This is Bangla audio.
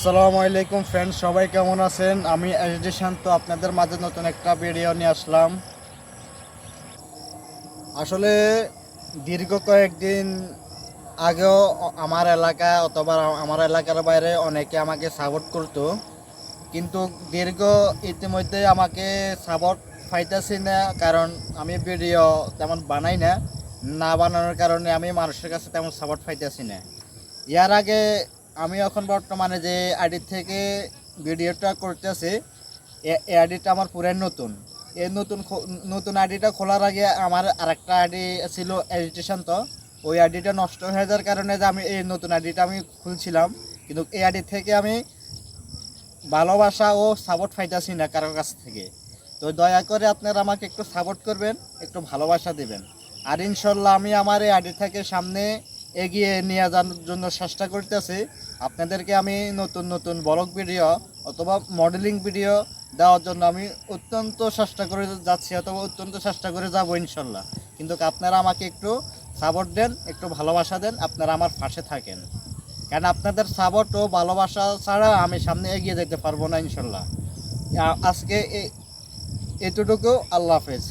আসসালামু আলাইকুম ফ্রেন্ডস, সবাই কেমন আছেন? আমি এসডি শান্ত আপনাদের মাঝে নতুন একটা ভিডিও নিয়ে আসলাম। আসলে দীর্ঘ কয়েকদিন আগেও আমার এলাকা অথবা আমার এলাকার বাইরে অনেকে আমাকে সাপোর্ট করতো, কিন্তু দীর্ঘ ইতিমধ্যে আমাকে সাপোর্ট পাইতেছি না, কারণ আমি ভিডিও তেমন বানাই না। না বানানোর কারণে আমি মানুষের কাছে তেমন সাপোর্ট পাইতেছি না। ইয়ার আগে আমি এখন বর্তমানে যে আইডি থেকে ভিডিওটা করতেছি, এই আইডিটা আমার পুরাই নতুন। এই নতুন আইডিটা খোলার আগে আমার আরেকটা আইডি ছিল এডিটেশন, তো ওই আইডিটা নষ্ট হয়ে যাওয়ার কারণে যে আমি এই নতুন আইডিটা আমি খুলছিলাম, কিন্তু এই আইডি থেকে আমি ভালোবাসা ও সাপোর্ট পাইতেছি না কারোর কাছ থেকে। তো দয়া করে আপনারা আমাকে একটু সাপোর্ট করবেন, একটু ভালোবাসা দেবেন। আর ইনশাল্লাহ আমি আমার এই আইডি থেকে সামনে এগিয়ে নিয়ে যাওয়ার জন্য চেষ্টা করতেছি। আপনাদেরকে আমি নতুন নতুন ব্লগ ভিডিও অথবা মডেলিং ভিডিও দেওয়ার জন্য আমি অত্যন্ত চেষ্টা করে যাচ্ছি, অথবা অত্যন্ত চেষ্টা করে যাব ইনশাল্লাহ। কিন্তু আপনারা আমাকে একটু সাপোর্ট দেন, একটু ভালোবাসা দেন, আপনারা আমার পাশে থাকেন। কারণ আপনাদের সাপোর্ট ও ভালোবাসা ছাড়া আমি সামনে এগিয়ে যেতে পারবো না ইনশাল্লাহ। আজকে এতটুকু। আল্লাহ হাফেজ।